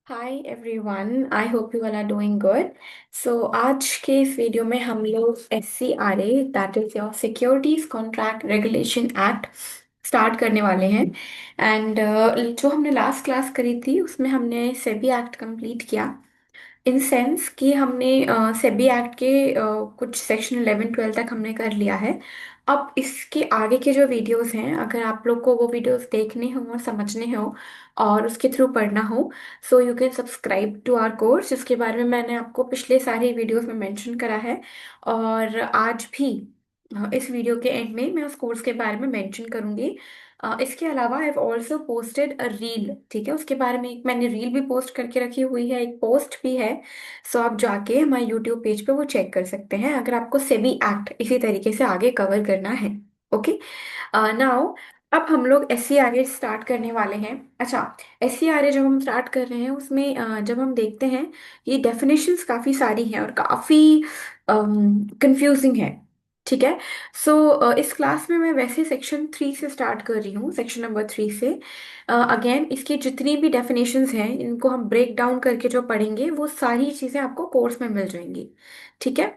Hi everyone, I hope you all are doing good. So आज के इस video में हम लोग SCRA, that is your securities contract regulation act, start करने वाले हैं। एंड जो हमने लास्ट क्लास करी थी उसमें हमने सेबी एक्ट कंप्लीट किया। इन सेंस कि हमने सेबी एक्ट के कुछ सेक्शन 11 12 तक हमने कर लिया है। अब इसके आगे के जो वीडियोस हैं, अगर आप लोग को वो वीडियोस देखने हो और समझने हो और उसके थ्रू पढ़ना हो, so you can subscribe to our course, जिसके बारे में मैंने आपको पिछले सारे वीडियोस में मेंशन करा है। और आज भी इस वीडियो के एंड में मैं उस कोर्स के बारे में मेंशन करूंगी। इसके अलावा I have also posted a reel, ठीक है, उसके बारे में एक मैंने रील भी पोस्ट करके रखी हुई है, एक पोस्ट भी है। सो आप जाके हमारे यूट्यूब पेज पे वो चेक कर सकते हैं अगर आपको सेबी एक्ट इसी तरीके से आगे कवर करना है। ओके, नाउ अब हम लोग SCRA स्टार्ट करने वाले हैं। अच्छा, SCRA जब हम स्टार्ट कर रहे हैं उसमें जब हम देखते हैं, ये डेफिनेशंस काफ़ी सारी हैं और काफ़ी कंफ्यूजिंग है। ठीक है। सो इस क्लास में मैं वैसे सेक्शन 3 से स्टार्ट कर रही हूँ, सेक्शन नंबर 3 से। अगेन इसकी जितनी भी डेफिनेशंस हैं इनको हम ब्रेक डाउन करके जो पढ़ेंगे वो सारी चीज़ें आपको कोर्स में मिल जाएंगी। ठीक है।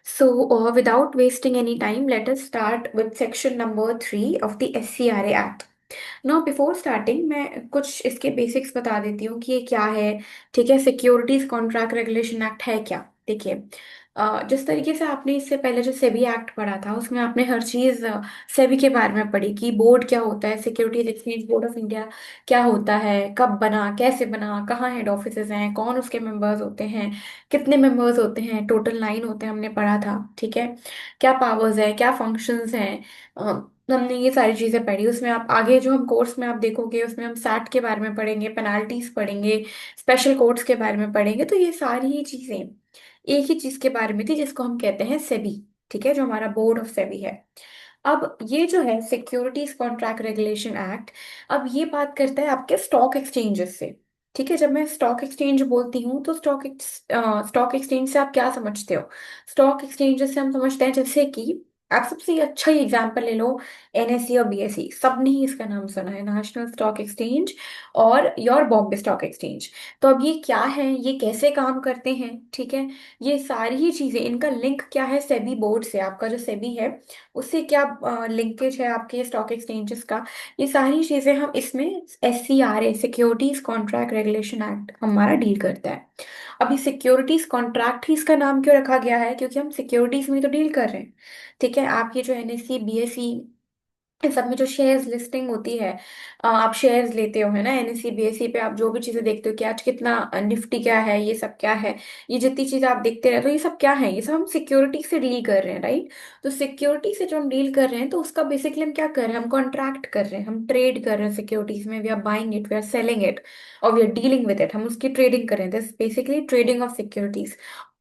So, without wasting any time, let us start with section number 3 of the SCRA Act. Now before starting मैं कुछ इसके बेसिक्स बता देती हूँ कि ये क्या है। ठीक है, सिक्योरिटीज कॉन्ट्रैक्ट रेगुलेशन एक्ट है क्या। देखिए, जिस तरीके से आपने इससे पहले जो सेबी एक्ट पढ़ा था उसमें आपने हर चीज सेबी के बारे में पढ़ी कि बोर्ड क्या होता है, securities exchange board of India क्या होता है, कब बना, कैसे बना, कहाँ हेड ऑफिसेज हैं, कौन उसके मेंबर्स होते हैं, कितने मेंबर्स होते हैं, टोटल 9 होते हैं, हमने पढ़ा था। ठीक है, क्या पावर्स है, क्या फंक्शंस हैं, हमने ये सारी चीजें पढ़ी। उसमें आप आगे जो हम कोर्स में आप देखोगे उसमें हम सैट के बारे में पढ़ेंगे, पेनाल्टीज पढ़ेंगे, स्पेशल कोर्ट्स के बारे में पढ़ेंगे। तो ये सारी ही चीजें एक ही चीज के बारे में थी जिसको हम कहते हैं सेबी। ठीक है, जो हमारा बोर्ड ऑफ सेबी है। अब ये जो है सिक्योरिटीज कॉन्ट्रैक्ट रेगुलेशन एक्ट, अब ये बात करता है आपके स्टॉक एक्सचेंजेस से। ठीक है, जब मैं स्टॉक एक्सचेंज बोलती हूँ तो स्टॉक एक्सचेंज से आप क्या समझते हो। स्टॉक एक्सचेंजेस से हम समझते हैं जैसे कि आप सबसे अच्छा ही एग्जांपल ले लो, NSE और BSE, सबने ही इसका नाम सुना है, नेशनल स्टॉक एक्सचेंज और योर बॉम्बे स्टॉक एक्सचेंज। तो अब ये क्या है, ये कैसे काम करते हैं, ठीक है, ये सारी ही चीजें, इनका लिंक क्या है सेबी बोर्ड से, आपका जो सेबी है उससे क्या लिंकेज है आपके स्टॉक एक्सचेंजेस का, ये सारी चीजें हम इसमें SCRA, securities contract regulation act, हमारा डील करता है। अभी सिक्योरिटीज कॉन्ट्रैक्ट ही इसका नाम क्यों रखा गया है, क्योंकि हम सिक्योरिटीज में ही तो डील कर रहे हैं। ठीक है, आपकी जो NSE BSE इन सब में जो शेयर्स लिस्टिंग होती है, आप शेयर्स लेते हो है ना, NSE BSE पे आप जो भी चीजें देखते हो कि आज कितना निफ्टी क्या है, ये सब क्या है, ये जितनी चीजें आप देखते रहते हो ये सब क्या है, ये सब हम सिक्योरिटी से डील कर रहे हैं, राइट। तो सिक्योरिटी से जो हम डील कर रहे हैं तो उसका बेसिकली हम क्या कर रहे हैं, हम कॉन्ट्रैक्ट कर रहे हैं, हम ट्रेड कर रहे हैं सिक्योरिटीज में, we are buying it, we are selling it और we are dealing with it, हम उसकी ट्रेडिंग कर रहे हैं, this basically trading of securities.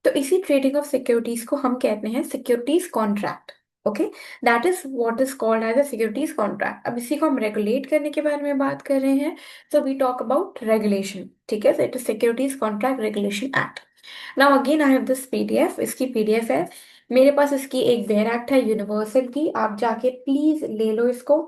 तो इसी ट्रेडिंग ऑफ सिक्योरिटीज को हम कहते हैं securities contract. Okay, that is what is called as a securities contract. अब इसी को हम रेगुलेट करने के बारे में बात कर रहे हैं, so we talk about regulation. ठीक है, it is securities contract regulation act. Now again I have this PDF, इसकी PDF है मेरे पास, इसकी एक वेयर एक्ट है यूनिवर्सल की, आप जाके प्लीज ले लो इसको।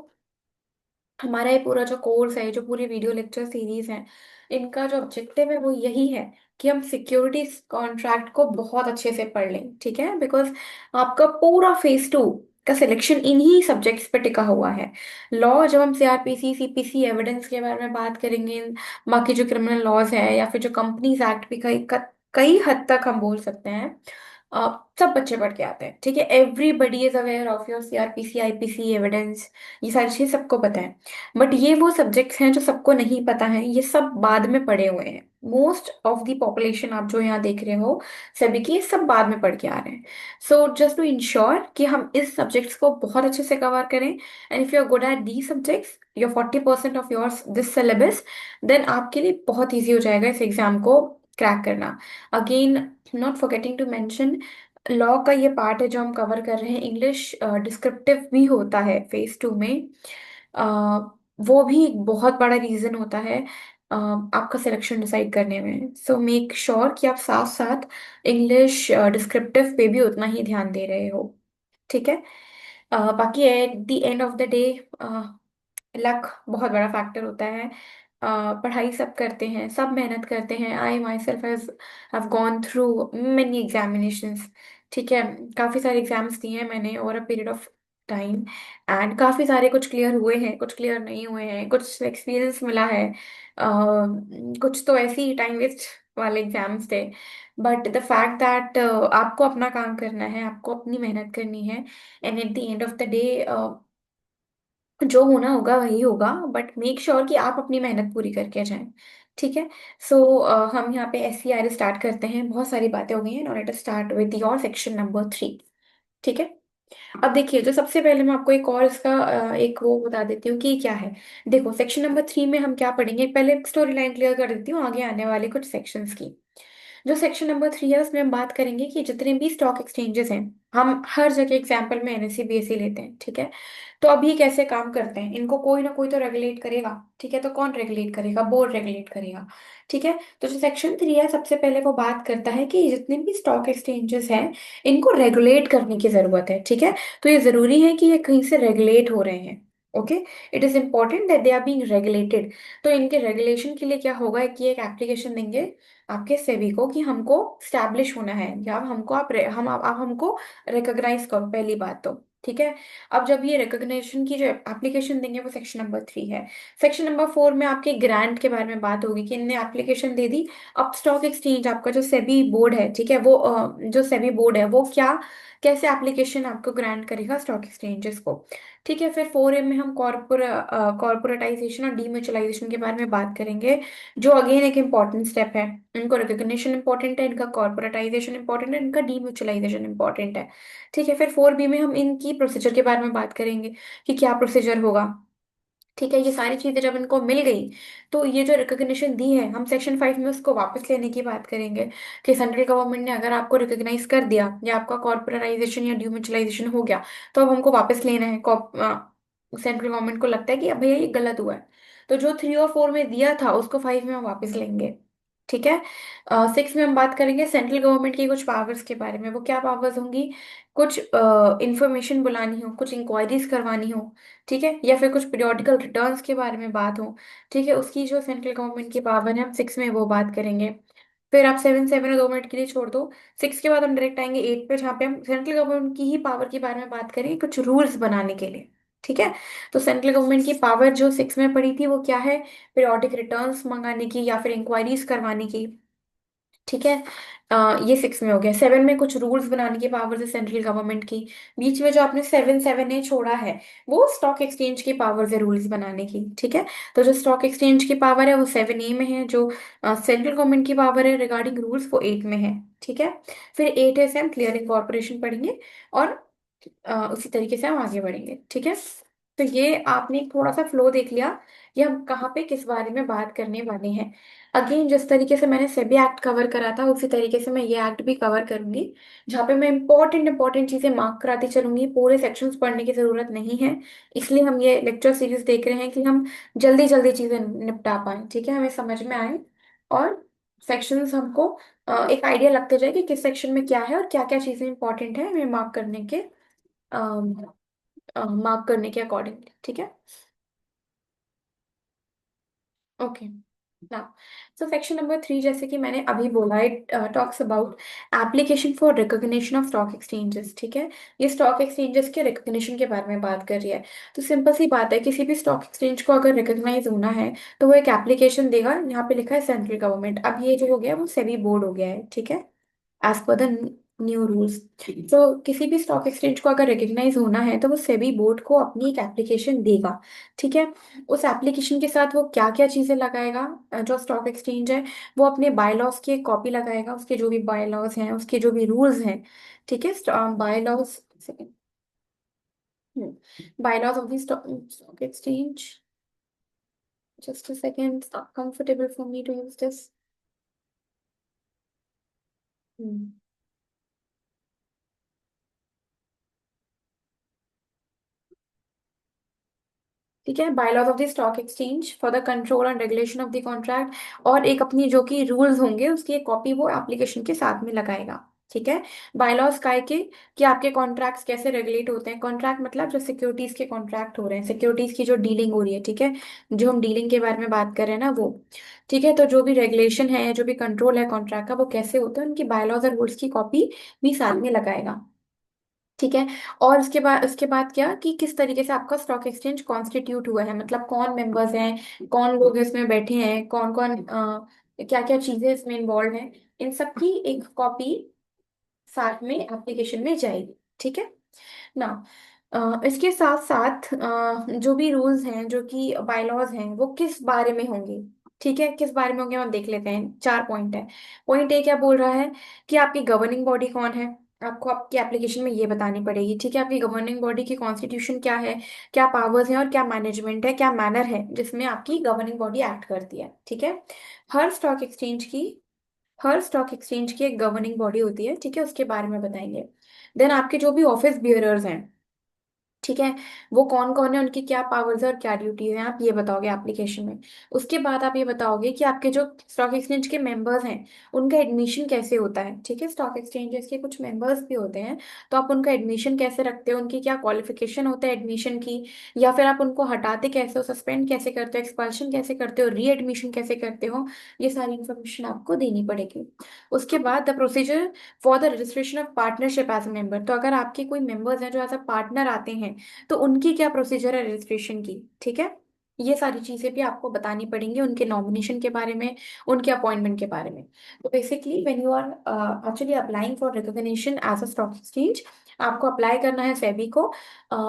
हमारा ये पूरा जो कोर्स है, जो पूरी वीडियो लेक्चर सीरीज है, इनका जो ऑब्जेक्टिव है वो यही है कि हम सिक्योरिटीज कॉन्ट्रैक्ट को बहुत अच्छे से पढ़ लें। ठीक है, बिकॉज आपका पूरा फेज 2 का सिलेक्शन इन्हीं सब्जेक्ट्स पे टिका हुआ है। लॉ, जब हम CRPC CPC एविडेंस के बारे में बात करेंगे, बाकी जो क्रिमिनल लॉज है या फिर जो कंपनीज एक्ट भी कई हद तक हम बोल सकते हैं, सब बच्चे पढ़ के आते हैं। ठीक है, everybody is aware of your CRPC IPC evidence, ये सारी चीजें सबको पता है। बट ये वो सब्जेक्ट्स हैं जो सबको नहीं पता है, ये सब बाद में पढ़े हुए हैं। मोस्ट ऑफ द पॉपुलेशन आप जो यहाँ देख रहे हो सभी की, ये सब बाद में पढ़ के आ रहे हैं। सो जस्ट टू इंश्योर कि हम इस सब्जेक्ट्स को बहुत अच्छे से कवर करें, and if you are good at the subjects, your 40% of yours this syllabus, then आपके लिए बहुत ईजी हो जाएगा इस एग्जाम को क्रैक करना। Again, not forgetting to mention, law का ये पार्ट है जो हम कवर कर रहे हैं, इंग्लिश डिस्क्रिप्टिव भी होता है फेज 2 में। अ, वो भी एक बहुत बड़ा रीजन होता है आपका सिलेक्शन डिसाइड करने में। सो मेक श्योर कि आप साथ साथ इंग्लिश डिस्क्रिप्टिव पे भी उतना ही ध्यान दे रहे हो। ठीक है। बाकी at the end of the day luck बहुत बड़ा फैक्टर होता है। पढ़ाई सब करते हैं, सब मेहनत करते हैं। I myself have gone through many examinations. ठीक है, काफ़ी सारे एग्जाम्स दिए हैं मैंने over a period of time. And काफ़ी सारे, कुछ क्लियर हुए हैं, कुछ क्लियर नहीं हुए हैं, कुछ एक्सपीरियंस मिला है, कुछ तो ऐसे ही टाइम वेस्ट वाले एग्जाम्स थे। बट द फैक्ट दैट आपको अपना काम करना है, आपको अपनी मेहनत करनी है, and at the end of the day जो होना होगा वही होगा। बट मेक श्योर कि आप अपनी मेहनत पूरी करके जाएं। ठीक है। सो हम यहाँ पे एस सी आर स्टार्ट करते हैं। बहुत सारी बातें हो गई हैं। Now let us start with your section number 3। ठीक है। अब देखिए, जो सबसे पहले मैं आपको एक और इसका एक वो बता देती हूँ कि क्या है। देखो, सेक्शन नंबर 3 में हम क्या पढ़ेंगे, पहले स्टोरी लाइन क्लियर कर देती हूँ आगे आने वाले कुछ सेक्शंस की। जो सेक्शन नंबर 3 है उसमें हम बात करेंगे कि जितने भी स्टॉक एक्सचेंजेस हैं, हम हर जगह एग्जांपल में एनएससी बीएससी लेते हैं। ठीक है। तो अब ये कैसे काम करते हैं, इनको कोई ना कोई तो रेगुलेट करेगा। ठीक है, तो कौन रेगुलेट करेगा, बोर्ड रेगुलेट करेगा। ठीक है। तो जो सेक्शन 3 है सबसे पहले वो बात करता है कि जितने भी स्टॉक एक्सचेंजेस हैं इनको रेगुलेट करने की जरूरत है। ठीक है। तो ये जरूरी है कि ये कहीं से रेगुलेट हो रहे हैं। Okay. It is important that they are being regulated. तो इनके रेगुलेशन के लिए क्या होगा कि एक एप्लीकेशन देंगे आपके सेबी को कि हमको स्टैब्लिश होना है, या हमको आप हमको रिकॉग्नाइज करो, पहली बात तो। ठीक है। अब जब ये रिकॉग्निशन की जो एप्लीकेशन देंगे वो सेक्शन नंबर 3 है। सेक्शन नंबर 4 में आपके ग्रांट के बारे में बात होगी कि इनने एप्लीकेशन दे दी। अब स्टॉक एक्सचेंज आपका जो सेबी बोर्ड है, ठीक है, वो जो सेबी बोर्ड है वो क्या, कैसे एप्लीकेशन आपको ग्रांट करेगा स्टॉक एक्सचेंजेस को। ठीक है। फिर 4A में हम कॉर्पोरेटाइजेशन और डीम्यूचुअलाइजेशन के बारे में बात करेंगे, जो अगेन एक इम्पॉर्टेंट स्टेप है। इनको रिकॉग्निशन इंपॉर्टेंट है, इनका कॉर्पोरेटाइजेशन इंपॉर्टेंट है, इनका डीम्यूचुअलाइजेशन इंपॉर्टेंट है। ठीक है। फिर 4B में हम इनकी प्रोसीजर के बारे में बात करेंगे कि क्या प्रोसीजर होगा। ठीक है। ये सारी चीजें जब इनको मिल गई तो ये जो रिकॉग्निशन दी है हम सेक्शन 5 में उसको वापस लेने की बात करेंगे कि सेंट्रल गवर्नमेंट ने अगर आपको रिकॉग्नाइज कर दिया या आपका कॉर्पोरेटाइजेशन या डीम्यूचुअलाइजेशन हो गया तो अब हमको वापस लेना है। सेंट्रल गवर्नमेंट को लगता है कि अब भैया ये गलत हुआ है, तो जो 3 और 4 में दिया था उसको 5 में हम वापस लेंगे। ठीक है। 6 में हम बात करेंगे सेंट्रल गवर्नमेंट की कुछ पावर्स के बारे में। वो क्या पावर्स होंगी, कुछ इंफॉर्मेशन बुलानी हो, कुछ इंक्वायरीज करवानी हो। ठीक है। या फिर कुछ पीरियोडिकल रिटर्न्स के बारे में बात हो। ठीक है, उसकी जो सेंट्रल गवर्नमेंट की पावर है हम 6 में वो बात करेंगे। फिर आप 7 और 2 मिनट के लिए छोड़ दो। 6 के बाद हम डायरेक्ट आएंगे 8 पे, जहाँ पे हम सेंट्रल गवर्नमेंट की ही पावर के बारे में बात करेंगे, कुछ रूल्स बनाने के लिए। ठीक है। तो सेंट्रल गवर्नमेंट की पावर जो 6 में पड़ी थी वो क्या है, पीरियोडिक रिटर्न्स मंगाने की या फिर इंक्वायरीज करवाने की। ठीक है। ये 6 में हो गया। 7 में कुछ रूल्स बनाने की पावर है सेंट्रल गवर्नमेंट की। बीच में जो आपने 7A छोड़ा है वो स्टॉक एक्सचेंज की पावर है रूल्स बनाने की। ठीक है। तो जो स्टॉक एक्सचेंज की पावर है वो 7A में है, जो सेंट्रल गवर्नमेंट की पावर है रिगार्डिंग रूल्स वो 8 में है। ठीक है। फिर 8 से हम क्लियरिंग कॉर्पोरेशन पढ़ेंगे और उसी तरीके से हम आगे बढ़ेंगे। ठीक है। तो ये आपने एक थोड़ा सा फ्लो देख लिया, ये हम कहाँ पे किस बारे में बात करने वाले हैं। अगेन जिस तरीके से मैंने सेबी एक्ट कवर करा था उसी तरीके से मैं ये एक्ट भी कवर करूंगी, जहाँ पे मैं इंपॉर्टेंट इंपॉर्टेंट चीजें मार्क कराती चलूंगी। पूरे सेक्शंस पढ़ने की जरूरत नहीं है, इसलिए हम ये लेक्चर सीरीज देख रहे हैं कि हम जल्दी जल्दी चीजें निपटा पाए। ठीक है, हमें समझ में आए और सेक्शंस हमको एक आइडिया लगते जाए कि किस सेक्शन में क्या है और क्या क्या चीजें इंपॉर्टेंट है हमें मार्क करने के अकॉर्डिंग। ठीक है। Okay. Now, so section number 3 जैसे कि मैंने अभी बोला, it talks about application for recognition of stock exchanges. ठीक है। ये स्टॉक एक्सचेंजेस के रिकॉग्निशन के बारे में बात कर रही है। तो सिंपल सी बात है, किसी भी स्टॉक एक्सचेंज को अगर रिकॉग्नाइज होना है तो वो एक एप्लीकेशन देगा। यहाँ पे लिखा है सेंट्रल गवर्नमेंट, अब ये जो हो गया वो सेबी बोर्ड हो गया है। ठीक है, as per the new rules. तो किसी भी स्टॉक एक्सचेंज को अगर रिकॉग्नाइज होना है तो वो सेबी बोर्ड को अपनी एक एप्लीकेशन देगा। ठीक है। उस एप्लीकेशन के साथ वो क्या क्या चीजें लगाएगा, जो स्टॉक एक्सचेंज है वो अपने बायलॉज की एक कॉपी लगाएगा, उसके जो भी बायलॉज हैं, उसके जो भी रूल्स हैं। ठीक है। Bylaws, bylaws of the stock exchange, just a second, comfortable for me to use this. ठीक है, bylaws of the stock exchange for the control and regulation of the contract, और एक अपनी जो कि रूल्स होंगे उसकी एक कॉपी वो एप्लीकेशन के साथ में लगाएगा। ठीक है। बायलॉज काय के कि आपके कॉन्ट्रैक्ट्स कैसे रेगुलेट होते हैं। कॉन्ट्रैक्ट मतलब जो सिक्योरिटीज के कॉन्ट्रैक्ट हो रहे हैं, सिक्योरिटीज की जो डीलिंग हो रही है, ठीक है, जो हम डीलिंग के बारे में बात कर रहे हैं ना वो, ठीक है। तो जो भी रेगुलेशन है, जो भी कंट्रोल है कॉन्ट्रैक्ट का, वो कैसे होता है, उनकी बायलॉज और रूल्स की कॉपी भी साथ में लगाएगा, ठीक है। और उसके बाद क्या कि किस तरीके से आपका स्टॉक एक्सचेंज कॉन्स्टिट्यूट हुआ है, मतलब कौन मेंबर्स हैं, कौन लोग इसमें बैठे हैं, कौन कौन क्या क्या चीजें इसमें इन्वॉल्व हैं, इन सब की एक कॉपी साथ में एप्लीकेशन में जाएगी, ठीक है ना। इसके साथ साथ जो भी रूल्स हैं, जो कि बायलॉज हैं, वो किस बारे में होंगे, ठीक है, किस बारे में होंगे हम देख लेते हैं। 4 पॉइंट है। पॉइंट ए क्या बोल रहा है कि आपकी गवर्निंग बॉडी कौन है, आपको आपकी एप्लीकेशन में ये बतानी पड़ेगी, ठीक है। आपकी गवर्निंग बॉडी की कॉन्स्टिट्यूशन क्या है, क्या पावर्स हैं और क्या मैनेजमेंट है, क्या मैनर है जिसमें आपकी गवर्निंग बॉडी एक्ट करती है, ठीक है। हर स्टॉक एक्सचेंज की हर स्टॉक एक्सचेंज की एक गवर्निंग बॉडी होती है, ठीक है, उसके बारे में बताएंगे। देन आपके जो भी ऑफिस बियरर्स हैं, ठीक है, वो कौन कौन है, उनकी क्या पावर्स है और क्या ड्यूटीज हैं, आप ये बताओगे एप्लीकेशन में। उसके बाद आप ये बताओगे कि आपके जो स्टॉक एक्सचेंज के मेंबर्स हैं, उनका एडमिशन कैसे होता है, ठीक है। स्टॉक एक्सचेंजेस के कुछ मेंबर्स भी होते हैं, तो आप उनका एडमिशन कैसे रखते हो, उनकी क्या क्वालिफिकेशन होता है एडमिशन की, या फिर आप उनको हटाते कैसे हो, सस्पेंड कैसे करते हो, एक्सपल्शन कैसे करते हो, री एडमिशन कैसे करते हो, ये सारी इन्फॉर्मेशन आपको देनी पड़ेगी। उसके बाद the procedure for the registration of partnership as a member, तो अगर आपके कोई मेंबर्स हैं जो एज अ पार्टनर आते हैं, तो उनकी क्या प्रोसीजर है रजिस्ट्रेशन की, ठीक है। ये सारी चीजें भी आपको बतानी पड़ेंगी, उनके नॉमिनेशन के बारे में, उनके अपॉइंटमेंट के बारे में। तो basically when you are actually applying for recognition as a stock exchange, आपको अप्लाई करना है सेबी को।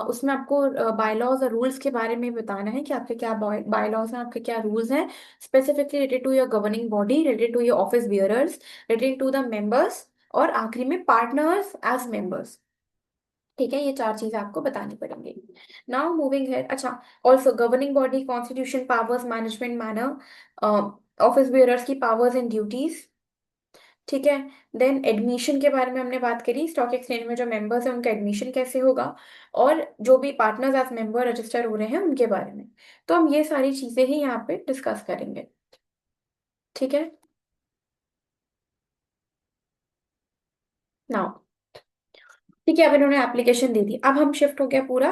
उसमें आपको बायलॉज और रूल्स के बारे में बताना है कि आपके क्या बायलॉज हैं, आपके क्या रूल्स हैं, specifically related to your governing body, related to your office bearers, related to the members, और आखिरी में पार्टनर्स एज मेंबर्स, ठीक है। ये 4 चीजें आपको बतानी पड़ेंगी। नाउ मूविंग है, अच्छा, also governing body, constitution, powers, management manner, office bearers की पावर्स एंड ड्यूटीज, ठीक है। देन एडमिशन के बारे में हमने बात करी, स्टॉक एक्सचेंज में जो मेंबर्स हैं उनका एडमिशन कैसे होगा, और जो भी पार्टनर्स एज मेंबर रजिस्टर हो रहे हैं उनके बारे में। तो हम ये सारी चीजें ही यहाँ पे डिस्कस करेंगे, ठीक है। नाउ, ठीक है, अब इन्होंने एप्लीकेशन दे दी, अब हम शिफ्ट हो गया पूरा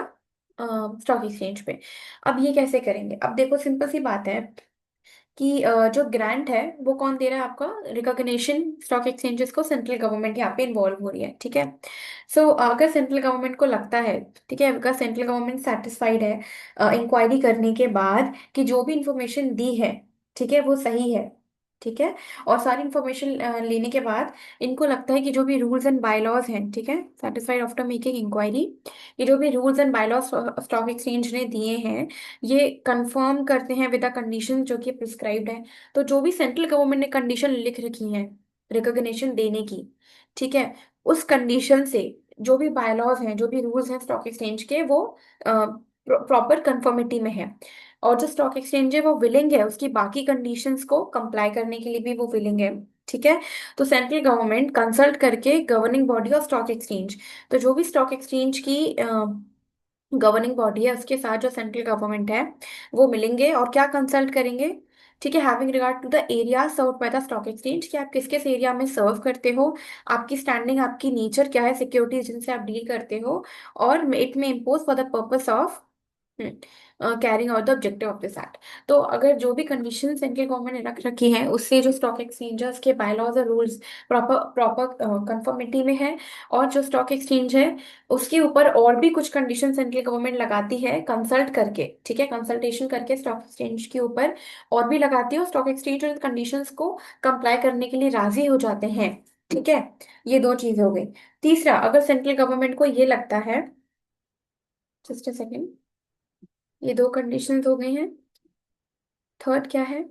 स्टॉक एक्सचेंज पे। अब ये कैसे करेंगे, अब देखो सिंपल सी बात है कि जो ग्रांट है वो कौन दे रहा है, आपका रिकॉग्निशन स्टॉक एक्सचेंजेस को सेंट्रल गवर्नमेंट यहाँ पे इन्वॉल्व हो रही है, ठीक है। सो अगर सेंट्रल गवर्नमेंट को लगता है, ठीक है, अगर सेंट्रल गवर्नमेंट सेटिस्फाइड है इंक्वायरी करने के बाद कि जो भी इंफॉर्मेशन दी है, ठीक है, वो सही है, ठीक है, और सारी इंफॉर्मेशन लेने के बाद इनको लगता है कि जो भी रूल्स एंड बायलॉज हैं, ठीक है, सेटिस्फाइड आफ्टर मेकिंग इंक्वायरी, ये जो भी rules and bylaws stock exchange ने दिए हैं, ये कंफर्म करते हैं विद द कंडीशन जो कि प्रिस्क्राइब्ड है। तो जो भी सेंट्रल गवर्नमेंट ने कंडीशन लिख रखी है रिकॉग्निशन देने की, ठीक है, उस कंडीशन से जो भी बायलॉज हैं, जो भी रूल्स हैं स्टॉक एक्सचेंज के, वो प्रॉपर कंफर्मिटी में है, और जो स्टॉक एक्सचेंज है वो विलिंग है उसकी बाकी कंडीशंस को कंप्लाई करने के लिए भी वो विलिंग है, ठीक है। तो सेंट्रल गवर्नमेंट कंसल्ट करके governing body of stock exchange, तो जो भी स्टॉक एक्सचेंज की गवर्निंग बॉडी है उसके साथ जो सेंट्रल गवर्नमेंट है वो मिलेंगे और क्या कंसल्ट करेंगे, ठीक है, having regard to the area serve by the stock exchange, कि आप किस किस एरिया में सर्व करते हो, आपकी स्टैंडिंग, आपकी नेचर क्या है, सिक्योरिटीज जिनसे आप डील करते हो, और इट में impose for the purpose of carrying out the objective of this act. तो अगर जो भी कंडीशन सेंट्रल गवर्नमेंट ने रख रखी है उससे जो स्टॉक एक्सचेंजर्स के बायलॉज और रूल्स प्रॉपर प्रॉपर कंफर्मिटी में है, और जो स्टॉक एक्सचेंज है उसके ऊपर और भी कुछ कंडीशन सेंट्रल गवर्नमेंट लगाती है कंसल्ट करके, ठीक है, कंसल्टेशन करके स्टॉक एक्सचेंज के ऊपर और भी लगाती है, और स्टॉक एक्सचेंज उन कंडीशंस को कंप्लाई करने के लिए राजी हो जाते हैं, ठीक है। ये 2 चीजें हो गई। तीसरा, अगर सेंट्रल गवर्नमेंट को ये लगता है, जस्ट अ सेकेंड, ये 2 कंडीशंस हो गई हैं। थर्ड क्या है,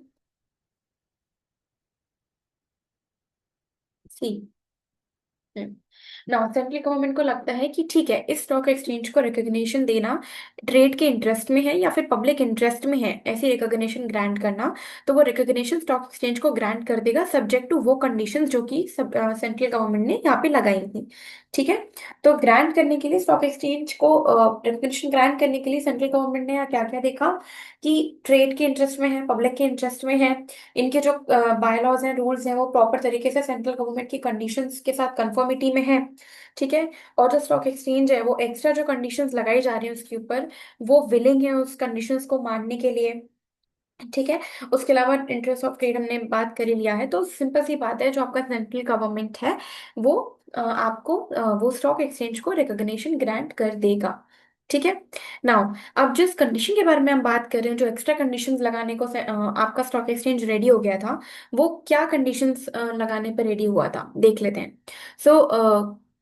सी, ना सेंट्रल गवर्नमेंट को लगता है कि ठीक है, इस स्टॉक एक्सचेंज को रिकॉग्निशन देना ट्रेड के इंटरेस्ट में है या फिर पब्लिक इंटरेस्ट में है, ऐसी रिकॉग्निशन ग्रांट करना, तो वो रिकॉग्निशन स्टॉक एक्सचेंज को ग्रांट कर देगा, सब्जेक्ट टू वो कंडीशंस जो कि सेंट्रल गवर्नमेंट ने यहाँ पे लगाई थी। ठीक है। तो ग्रांट करने के लिए स्टॉक एक्सचेंज को रिकॉग्निशन ग्रांट करने के लिए सेंट्रल गवर्नमेंट ने यहाँ क्या क्या देखा कि ट्रेड के इंटरेस्ट में है, पब्लिक के इंटरेस्ट में है, इनके जो बायलॉज हैं, रूल्स हैं, वो प्रॉपर तरीके से सेंट्रल गवर्नमेंट की कंडीशंस के साथ कंफर्मिटी में है। ठीक है। और जो स्टॉक एक्सचेंज है वो एक्स्ट्रा जो कंडीशंस लगाई जा रही है उसके ऊपर, वो विलिंग है उस कंडीशंस को मानने के लिए। ठीक है। उसके अलावा इंटरेस्ट ऑफ ट्रेड हमने बात कर ही लिया है, तो सिंपल सी बात है, जो आपका सेंट्रल गवर्नमेंट है वो आपको वो स्टॉक एक्सचेंज को रिकॉग्निशन ग्रांट कर देगा। ठीक है। नाउ, अब जिस कंडीशन के बारे में हम बात कर रहे हैं, जो एक्स्ट्रा कंडीशंस लगाने को आपका स्टॉक एक्सचेंज रेडी हो गया था, वो क्या कंडीशंस लगाने पर रेडी हुआ था देख लेते हैं। सो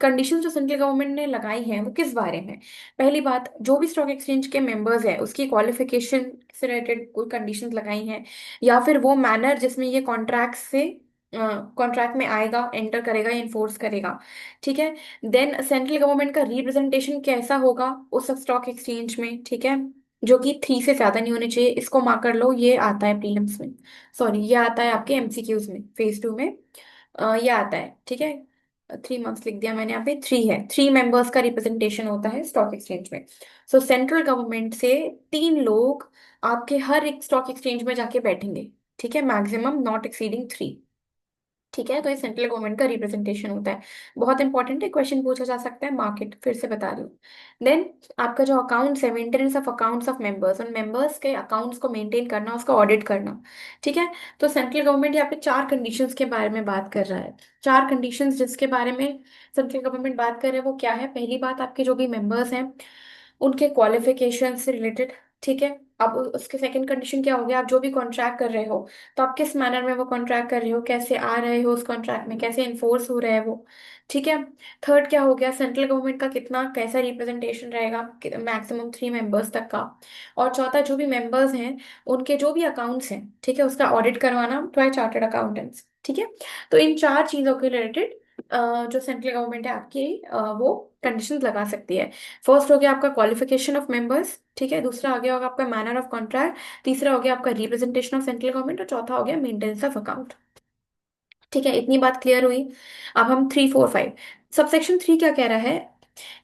कंडीशंस जो सेंट्रल गवर्नमेंट ने लगाई हैं वो किस बारे में। पहली बात, जो भी स्टॉक एक्सचेंज के मेंबर्स है उसकी क्वालिफिकेशन से रिलेटेड कोई कंडीशंस लगाई हैं, या फिर वो मैनर जिसमें ये कॉन्ट्रैक्ट में आएगा, एंटर करेगा, इन्फोर्स करेगा। ठीक है। देन सेंट्रल गवर्नमेंट का रिप्रेजेंटेशन कैसा होगा उस स्टॉक एक्सचेंज में। ठीक है। जो कि 3 से ज्यादा नहीं होने चाहिए, इसको मार्क कर लो, ये आता है प्रीलिम्स में, सॉरी ये आता है आपके एमसीक्यूज में, फेज 2 में ये आता है। ठीक है। 3 मंथ्स लिख दिया मैंने, यहाँ पे 3 है, 3 मेंबर्स का रिप्रेजेंटेशन होता है स्टॉक एक्सचेंज में। सो सेंट्रल गवर्नमेंट से 3 लोग आपके हर एक स्टॉक एक्सचेंज में जाके बैठेंगे। ठीक है। Maximum not exceeding 3। ठीक है। तो ये सेंट्रल गवर्नमेंट का रिप्रेजेंटेशन होता है। बहुत इंपॉर्टेंट है, क्वेश्चन पूछा जा सकता है, मार्केट फिर से बता दूं। देन आपका जो अकाउंट्स है, maintenance of accounts of members, उन मेंबर्स के अकाउंट्स को मेंटेन करना, उसका ऑडिट करना। ठीक है। तो सेंट्रल गवर्नमेंट यहाँ पे 4 कंडीशंस के बारे में बात कर रहा है। 4 कंडीशंस जिसके बारे में सेंट्रल गवर्नमेंट बात कर रहे हैं वो क्या है। पहली बात, आपके जो भी मेंबर्स हैं उनके क्वालिफिकेशन से रिलेटेड। ठीक है। अब उसके सेकंड कंडीशन क्या हो गया, आप जो भी कॉन्ट्रैक्ट कर रहे हो तो आप किस मैनर में वो कॉन्ट्रैक्ट कर रहे हो, कैसे आ रहे हो उस कॉन्ट्रैक्ट में, कैसे इन्फोर्स हो रहा है वो। ठीक है। थर्ड क्या हो गया, सेंट्रल गवर्नमेंट का कितना कैसा रिप्रेजेंटेशन रहेगा, मैक्सिमम 3 मेंबर्स तक का। और चौथा, जो भी मेंबर्स हैं उनके जो भी अकाउंट्स हैं, ठीक है, उसका ऑडिट करवाना बाय चार्टर्ड अकाउंटेंट्स। ठीक है। तो इन 4 चीजों के रिलेटेड जो सेंट्रल गवर्नमेंट है आपकी वो कंडीशंस लगा सकती है। फर्स्ट हो गया आपका क्वालिफिकेशन ऑफ मेंबर्स। ठीक है। दूसरा आ गया होगा आपका मैनर ऑफ कॉन्ट्रैक्ट। तीसरा हो गया आपका रिप्रेजेंटेशन ऑफ सेंट्रल गवर्नमेंट, और चौथा हो गया मेंटेनेंस ऑफ अकाउंट। ठीक है। इतनी बात क्लियर हुई। अब हम 3, 4, 5, सबसेक्शन 3 क्या कह रहा है।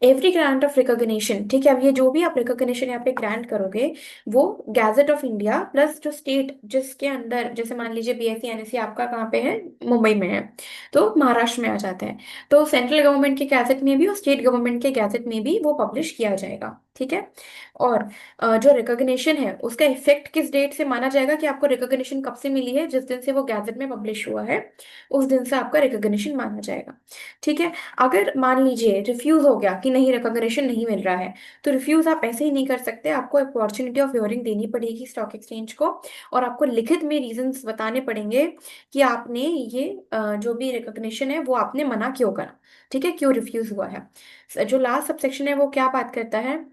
एवरी ग्रांट ऑफ रिकॉग्निशन, ठीक है, अब ये जो भी आप रिकॉग्निशन यहाँ पे ग्रांट करोगे, वो गैजेट ऑफ इंडिया प्लस जो स्टेट जिसके अंदर, जैसे मान लीजिए बीएससी एनएससी आपका कहाँ पे है, मुंबई में है, तो महाराष्ट्र में आ जाता है। तो सेंट्रल गवर्नमेंट के गैजेट में भी और स्टेट गवर्नमेंट के गैजेट में भी वो पब्लिश किया जाएगा। ठीक है। और जो रिकॉग्निशन है उसका इफेक्ट किस डेट से माना जाएगा, कि आपको रिकॉग्निशन कब से मिली है, जिस दिन से वो गैजेट में पब्लिश हुआ है उस दिन से आपका रिकॉग्निशन माना जाएगा। ठीक है। अगर मान लीजिए रिफ्यूज हो गया कि नहीं, रिकॉग्निशन नहीं मिल रहा है, तो रिफ्यूज आप ऐसे ही नहीं कर सकते, आपको अपॉर्चुनिटी ऑफ हियरिंग देनी पड़ेगी स्टॉक एक्सचेंज को, और आपको लिखित में रीजंस बताने पड़ेंगे कि आपने ये जो भी रिकॉग्निशन है वो आपने मना क्यों करा। ठीक है, क्यों रिफ्यूज हुआ है। जो लास्ट सबसेक्शन है वो क्या बात करता है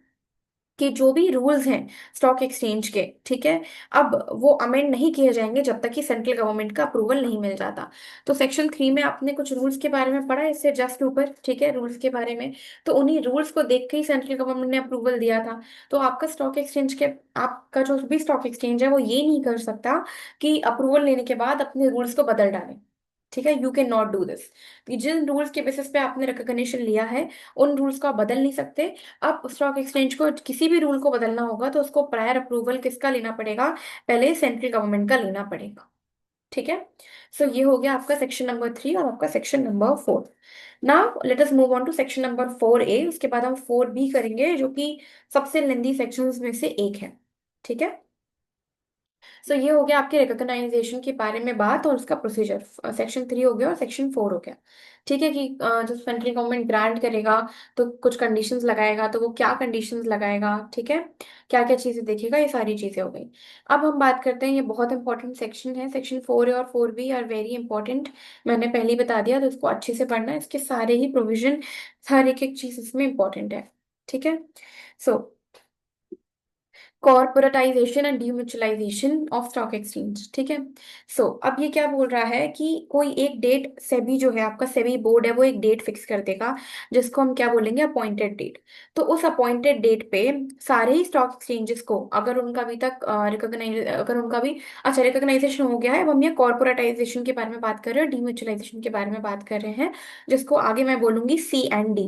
कि जो भी रूल्स हैं स्टॉक एक्सचेंज के, ठीक है, अब वो अमेंड नहीं किए जाएंगे जब तक कि सेंट्रल गवर्नमेंट का अप्रूवल नहीं मिल जाता। तो सेक्शन 3 में आपने कुछ रूल्स के बारे में पढ़ा है, इससे जस्ट ऊपर, ठीक है, रूल्स के बारे में। तो उन्हीं रूल्स को देख के ही सेंट्रल गवर्नमेंट ने अप्रूवल दिया था। तो आपका स्टॉक एक्सचेंज के आपका जो भी स्टॉक एक्सचेंज है वो ये नहीं कर सकता कि अप्रूवल लेने के बाद अपने रूल्स को बदल डाले। ठीक है, you can not do this. जिन रूल्स के बेसिस पे आपने रिकॉग्निशन लिया है उन रूल्स को आप बदल नहीं सकते। अब स्टॉक एक्सचेंज को किसी भी रूल को बदलना होगा तो उसको प्रायर अप्रूवल किसका लेना पड़ेगा, पहले सेंट्रल गवर्नमेंट का लेना पड़ेगा। ठीक है। सो ये हो गया आपका सेक्शन नंबर 3 और आपका section number 4। Now let us move on to section number 4A, उसके बाद हम 4B करेंगे जो कि सबसे लेंदी सेक्शंस में से एक है। ठीक है। सो ये हो गया आपके रिकॉग्नाइजेशन के बारे में बात और उसका प्रोसीजर, सेक्शन 3 हो गया और सेक्शन 4 हो गया। ठीक है, कि जो सेंट्रल गवर्नमेंट ग्रांट करेगा तो कुछ कंडीशंस लगाएगा, तो वो क्या कंडीशंस लगाएगा, ठीक है, क्या क्या चीजें देखेगा, ये सारी चीजें हो गई। अब हम बात करते हैं, ये बहुत इंपॉर्टेंट सेक्शन है, सेक्शन 4A और 4B आर वेरी इंपॉर्टेंट। मैंने पहले ही बता दिया, तो इसको अच्छे से पढ़ना है, इसके सारे ही प्रोविजन, हर एक एक चीज इसमें इंपॉर्टेंट है। ठीक है। So corporatisation and demutualisation of stock exchange. ठीक है। सो अब ये क्या बोल रहा है कि कोई एक डेट, सेबी जो है आपका सेबी बोर्ड है, वो एक डेट फिक्स कर देगा जिसको हम क्या बोलेंगे, अपॉइंटेड डेट। तो उस अपॉइंटेड डेट पे सारे ही स्टॉक एक्सचेंजेस को, अगर उनका अभी तक रिकॉग्नाइज, अगर उनका भी अच्छा रिकॉग्नाइजेशन हो गया है, अब हम ये कॉर्पोरेटाइजेशन के बारे में बात कर रहे हैं, डीम्यूचुअलाइजेशन के बारे में बात कर रहे हैं, जिसको आगे मैं बोलूंगी C&D।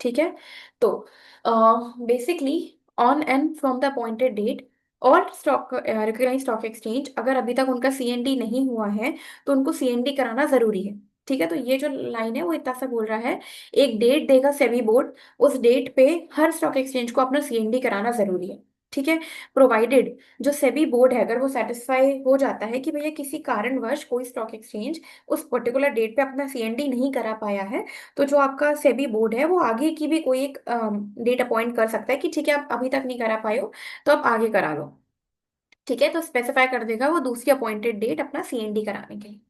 ठीक है। तो basically on and from the appointed date, और स्टॉक रिकॉग्नाइज स्टॉक एक्सचेंज अगर अभी तक उनका CND नहीं हुआ है तो उनको CND कराना जरूरी है। ठीक है। तो ये जो लाइन है वो इतना सा बोल रहा है, एक डेट देगा सेबी बोर्ड, उस डेट पे हर स्टॉक एक्सचेंज को अपना CND कराना जरूरी है। ठीक है। प्रोवाइडेड जो सेबी बोर्ड है अगर वो सेटिस्फाई हो जाता है कि भैया किसी कारणवश कोई स्टॉक एक्सचेंज उस पर्टिकुलर डेट पे अपना CND नहीं करा पाया है, तो जो आपका सेबी बोर्ड है वो आगे की भी कोई एक डेट अपॉइंट कर सकता है कि ठीक है आप अभी तक नहीं करा पाए हो तो आप आगे करा लो। ठीक है। तो स्पेसिफाई कर देगा वो दूसरी अपॉइंटेड डेट अपना CND कराने के लिए।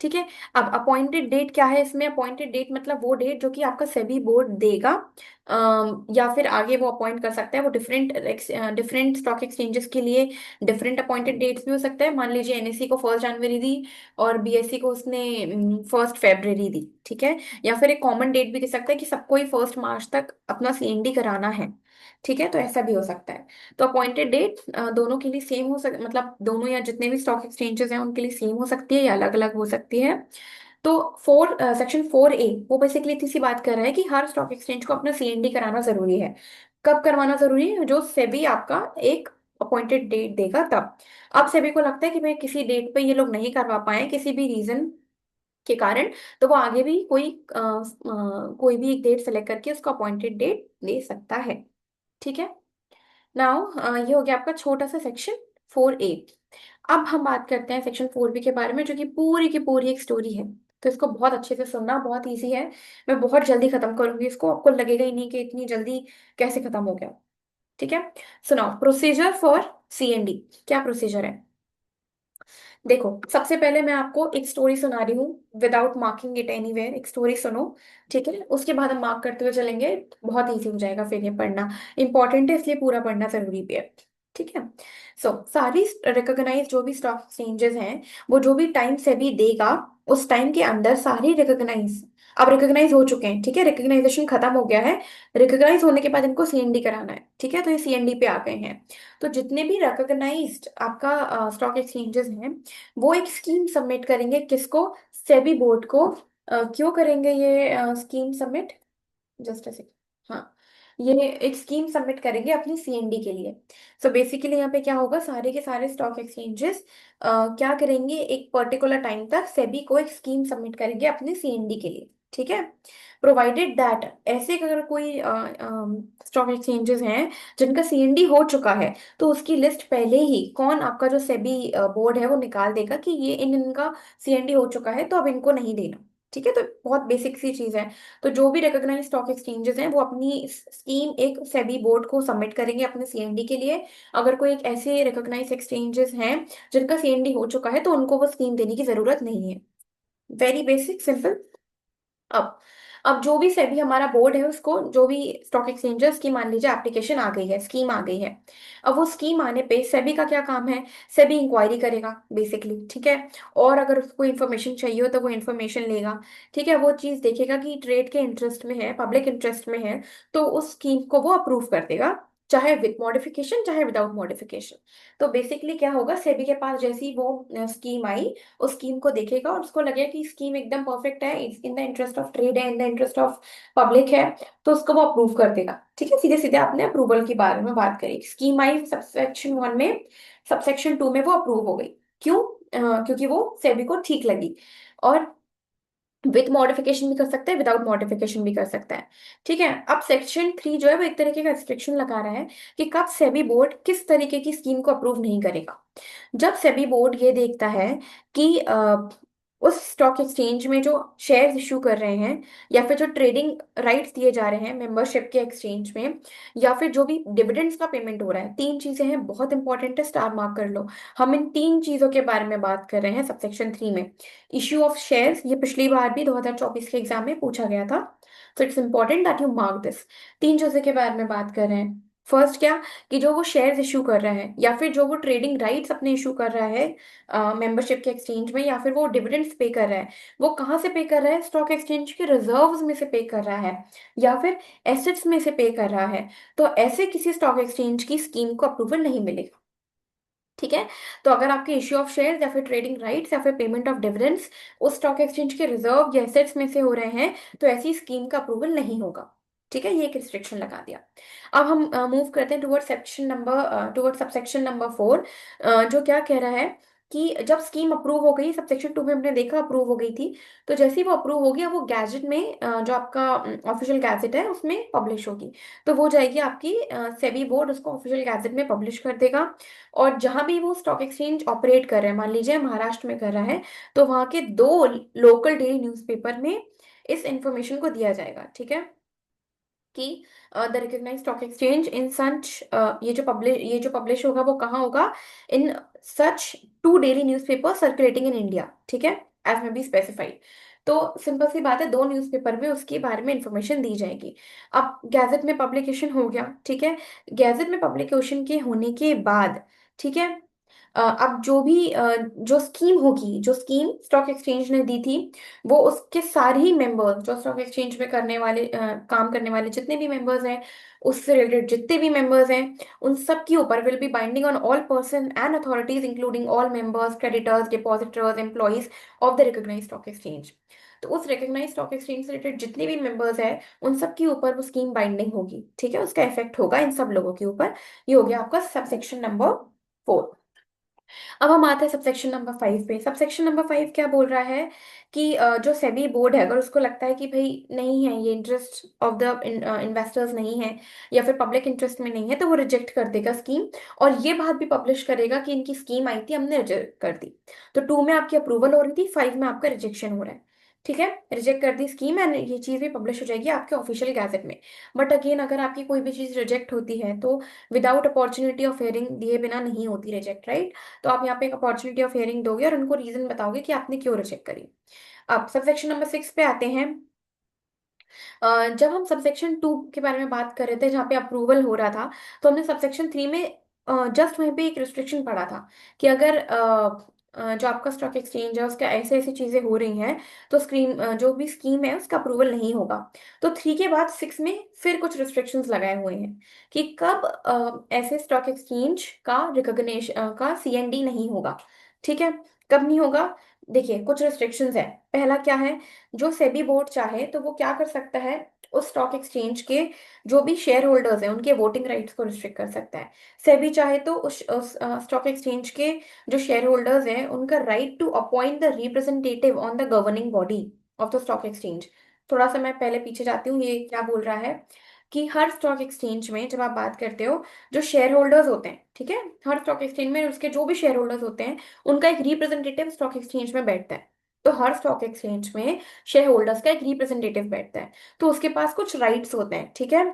ठीक है। अब अपॉइंटेड डेट क्या है, इसमें अपॉइंटेड डेट मतलब वो डेट जो कि आपका सेबी बोर्ड देगा, या फिर आगे वो अपॉइंट कर सकता है। वो डिफरेंट डिफरेंट स्टॉक एक्सचेंजेस के लिए डिफरेंट अपॉइंटेड डेट्स भी हो सकता है। मान लीजिए NSE को 1 जनवरी दी और BSE को उसने 1 फरवरी दी। ठीक है। या फिर एक कॉमन डेट भी दे सकता है कि सबको ही 1 मार्च तक अपना CND कराना है। ठीक है। तो ऐसा भी हो सकता है। तो अपॉइंटेड डेट दोनों के लिए सेम हो सक मतलब दोनों या जितने भी स्टॉक एक्सचेंजेस हैं उनके लिए सेम हो सकती है या अलग अलग हो सकती है। तो सेक्शन 4A वो बेसिकली इतनी सी बात कर रहा है कि हर स्टॉक एक्सचेंज को अपना CND कराना जरूरी है। कब करवाना जरूरी है, जो सेबी आपका एक अपॉइंटेड डेट देगा तब। अब सेबी को लगता है कि भाई किसी डेट पे ये लोग नहीं करवा पाए किसी भी रीजन के कारण, तो वो आगे भी कोई भी एक डेट सेलेक्ट करके उसको अपॉइंटेड डेट दे सकता है। ठीक है। नाउ ये हो गया आपका छोटा सा सेक्शन 4A। अब हम बात करते हैं सेक्शन 4B के बारे में, जो कि पूरी की पूरी एक स्टोरी है। तो इसको बहुत अच्छे से सुनना, बहुत इजी है। मैं बहुत जल्दी खत्म करूंगी इसको, आपको लगेगा ही नहीं कि इतनी जल्दी कैसे खत्म हो गया। ठीक है। सुनाओ, प्रोसीजर फॉर CND क्या प्रोसीजर है। देखो, सबसे पहले मैं आपको एक स्टोरी सुना रही हूँ, विदाउट मार्किंग इट एनीवेयर, एक स्टोरी सुनो। ठीक है। उसके बाद हम मार्क करते हुए चलेंगे, बहुत इजी हो जाएगा फिर ये पढ़ना। इंपॉर्टेंट है इसलिए पूरा पढ़ना जरूरी भी है। ठीक है। सो सारी रिकॉग्नाइज जो भी स्टॉक एक्सचेंजेस हैं, वो जो भी टाइम से भी देगा उस टाइम के अंदर सारी रिकॉग्नाइज, अब रिकॉग्नाइज हो चुके हैं। ठीक है। रिकॉग्नाइजेशन खत्म हो गया है, रिकॉग्नाइज होने के बाद इनको CND कराना है। ठीक है। तो ये CND पे आ गए हैं। तो जितने भी रिकॉग्नाइज्ड आपका स्टॉक एक्सचेंजेस हैं, वो एक स्कीम सबमिट करेंगे किसको, सेबी बोर्ड को। क्यों करेंगे ये स्कीम सबमिट, जस्ट ऐसे, हाँ, ये एक स्कीम सबमिट करेंगे अपनी CND के लिए। सो बेसिकली यहाँ पे क्या होगा, सारे के सारे स्टॉक एक्सचेंजेस क्या करेंगे, एक पर्टिकुलर टाइम तक सेबी को एक स्कीम सबमिट करेंगे अपने CND के लिए। ठीक है। प्रोवाइडेड दैट, ऐसे अगर कोई स्टॉक एक्सचेंजेस हैं जिनका CND हो चुका है, तो उसकी लिस्ट पहले ही कौन, आपका जो सेबी बोर्ड है वो निकाल देगा कि ये इनका CND हो चुका है तो अब इनको नहीं देना। ठीक है। तो बहुत बेसिक सी चीज है। तो जो भी रिकॉग्नाइज स्टॉक एक्सचेंजेस हैं वो अपनी स्कीम एक सेबी बोर्ड को सबमिट करेंगे अपने CND के लिए। अगर कोई एक ऐसे रिकॉग्नाइज एक्सचेंजेस हैं जिनका CND हो चुका है तो उनको वो स्कीम देने की जरूरत नहीं है। Very basic simple. अब अब जो भी सेबी हमारा बोर्ड है उसको, जो भी स्टॉक एक्सचेंजेस की मान लीजिए एप्लीकेशन आ गई है, स्कीम आ गई है। अब वो स्कीम आने पे सेबी का क्या काम है, सेबी इंक्वायरी करेगा बेसिकली। ठीक है। और अगर उसको इन्फॉर्मेशन चाहिए हो तो वो इन्फॉर्मेशन लेगा। ठीक है। वो चीज देखेगा कि ट्रेड के इंटरेस्ट में है, पब्लिक इंटरेस्ट में है, तो उस स्कीम को वो अप्रूव कर देगा, चाहे विद मॉडिफिकेशन चाहे विदाउट मॉडिफिकेशन। तो बेसिकली क्या होगा, सेबी के पास जैसी वो स्कीम आई, उस स्कीम को देखेगा और उसको लगे कि स्कीम एकदम परफेक्ट है, in the interest of trade है, in the interest of public है, तो उसको वो अप्रूव कर देगा। ठीक है। सीधे सीधे आपने अप्रूवल के बारे में बात करी, स्कीम आई सबसेक्शन 1 में, सबसेक्शन 2 में वो अप्रूव हो गई। क्यों? क्योंकि वो सेबी को ठीक लगी। और विद मॉडिफिकेशन भी कर सकता है, विदाउट मॉडिफिकेशन भी कर सकता है। ठीक है। अब सेक्शन 3 जो है वो एक तरीके का रिस्ट्रिक्शन लगा रहा है कि कब सेबी बोर्ड किस तरीके की स्कीम को अप्रूव नहीं करेगा। जब सेबी बोर्ड ये देखता है कि उस स्टॉक एक्सचेंज में जो शेयर्स इशू कर रहे हैं, या फिर जो ट्रेडिंग राइट्स दिए जा रहे हैं मेंबरशिप के एक्सचेंज में, या फिर जो भी डिविडेंड्स का पेमेंट हो रहा है, 3 चीजें हैं, बहुत इंपॉर्टेंट है, स्टार मार्क कर लो। हम इन 3 चीजों के बारे में बात कर रहे हैं सबसेक्शन 3 में। इश्यू ऑफ शेयर्स, ये पिछली बार भी 2024 के एग्जाम में पूछा गया था, तो it's important that you mark this. 3 चीजों के बारे में बात कर रहे हैं। फर्स्ट क्या, कि जो वो शेयर्स इशू कर रहा है या फिर जो वो ट्रेडिंग राइट्स अपने इशू कर रहा है मेंबरशिप के एक्सचेंज में, या फिर वो डिविडेंड्स पे कर रहा है, वो कहाँ से पे कर रहा है, स्टॉक एक्सचेंज के रिजर्व्स में से पे कर रहा है या फिर एसेट्स में से पे कर रहा है, तो ऐसे किसी स्टॉक एक्सचेंज की स्कीम को अप्रूवल नहीं मिलेगा। ठीक है। तो अगर आपके इश्यू ऑफ शेयर्स या फिर ट्रेडिंग राइट्स या फिर पेमेंट ऑफ डिविडेंड्स उस स्टॉक एक्सचेंज के रिजर्व या एसेट्स में से हो रहे हैं, तो ऐसी स्कीम का अप्रूवल नहीं होगा। ठीक है, ये एक रिस्ट्रिक्शन लगा दिया। अब हम मूव करते हैं टुवर्ड सबसेक्शन नंबर 4, जो क्या कह रहा है कि जब स्कीम अप्रूव हो गई, सबसेक्शन 2 में हमने देखा अप्रूव हो गई थी, तो जैसे ही वो अप्रूव हो गया वो गैजेट में जो आपका ऑफिशियल गैजेट है उसमें पब्लिश होगी। तो वो जाएगी आपकी सेबी बोर्ड, उसको ऑफिशियल गैजेट में पब्लिश कर देगा। और जहां भी वो स्टॉक एक्सचेंज ऑपरेट कर रहे हैं, मान लीजिए महाराष्ट्र में कर रहा है, तो वहां के 2 लोकल डेली न्यूज़पेपर में इस इंफॉर्मेशन को दिया जाएगा। ठीक है, कि the recognised stock exchange in such, ये जो पब्लिश होगा वो कहाँ होगा, in such 2 daily newspaper circulating in India. ठीक है, एज में बी स्पेसिफाइड। तो सिंपल सी बात है, 2 न्यूज़पेपर में उसके बारे में इंफॉर्मेशन दी जाएगी। अब गैजेट में पब्लिकेशन हो गया। ठीक है, गैजेट में पब्लिकेशन के होने के बाद, ठीक है, अब जो स्कीम होगी, जो स्कीम स्टॉक एक्सचेंज ने दी थी, वो उसके सारे ही मेंबर्स, जो स्टॉक एक्सचेंज में करने वाले काम करने वाले जितने भी मेंबर्स हैं, उससे रिलेटेड जितने भी मेंबर्स हैं, उन सब के ऊपर will be binding on all person and authorities including all members, creditors, depositors, employees of the recognised stock exchange. तो उस रिकॉग्नाइज्ड स्टॉक एक्सचेंज से रिलेटेड जितने भी मेंबर्स हैं, उन सब के ऊपर वो स्कीम बाइंडिंग होगी। ठीक है, उसका इफेक्ट होगा इन सब लोगों के ऊपर। ये हो गया आपका सबसेक्शन नंबर 4। अब हम आते हैं सबसेक्शन नंबर 5 पे। सबसेक्शन नंबर 5 क्या बोल रहा है कि जो सेबी बोर्ड है, अगर उसको लगता है कि भाई नहीं है, ये इंटरेस्ट ऑफ द इन्वेस्टर्स नहीं है या फिर पब्लिक इंटरेस्ट में नहीं है, तो वो रिजेक्ट कर देगा स्कीम। और ये बात भी पब्लिश करेगा कि इनकी स्कीम आई थी, हमने रिजेक्ट कर दी। तो 2 में आपकी अप्रूवल हो रही थी, 5 में आपका रिजेक्शन हो रहा है। ठीक है, रिजेक्ट कर दी स्कीम एंड ये चीज भी पब्लिश हो जाएगी आपके ऑफिशियल गैजेट में। बट अगेन, अगर आपकी कोई भी चीज रिजेक्ट होती है तो विदाउट अपॉर्चुनिटी ऑफ हियरिंग दिए बिना नहीं होती रिजेक्ट, राइट। तो आप यहाँ पे एक अपॉर्चुनिटी ऑफ हियरिंग दोगे और उनको रीजन बताओगे कि आपने क्यों रिजेक्ट करी। अब सबसेक्शन नंबर 6 पे आते हैं। जब हम सबसेक्शन 2 के बारे में बात कर रहे थे, जहाँ पे अप्रूवल हो रहा था, तो हमने सबसेक्शन 3 में जस्ट वहीं पे एक रिस्ट्रिक्शन पड़ा था कि अगर जो आपका स्टॉक एक्सचेंज है उसका ऐसे ऐसी चीजें हो रही हैं, तो जो भी स्कीम है उसका अप्रूवल नहीं होगा। तो 3 के बाद 6 में फिर कुछ रिस्ट्रिक्शंस लगाए हुए हैं कि कब ऐसे स्टॉक एक्सचेंज का रिकॉग्निशन का सीएनडी नहीं होगा। ठीक है, कब नहीं होगा। देखिए, कुछ रिस्ट्रिक्शंस है। पहला क्या है, जो सेबी बोर्ड चाहे तो वो क्या कर सकता है, उस स्टॉक एक्सचेंज के जो भी शेयर होल्डर्स हैं उनके वोटिंग राइट्स को रिस्ट्रिक्ट कर सकता है। सेबी चाहे तो उस स्टॉक एक्सचेंज के जो शेयर होल्डर्स हैं उनका right to appoint the representative on the governing body of the stock exchange. थोड़ा सा मैं पहले पीछे जाती हूँ, ये क्या बोल रहा है कि हर स्टॉक एक्सचेंज में जब आप बात करते हो, जो शेयर होल्डर्स होते हैं, ठीक है, हर स्टॉक एक्सचेंज में उसके जो भी शेयर होल्डर्स होते हैं, उनका एक रिप्रेजेंटेटिव स्टॉक एक्सचेंज में बैठता है। तो हर स्टॉक एक्सचेंज में शेयर होल्डर्स का एक रिप्रेजेंटेटिव बैठता है। तो उसके पास कुछ राइट्स होते हैं। ठीक है,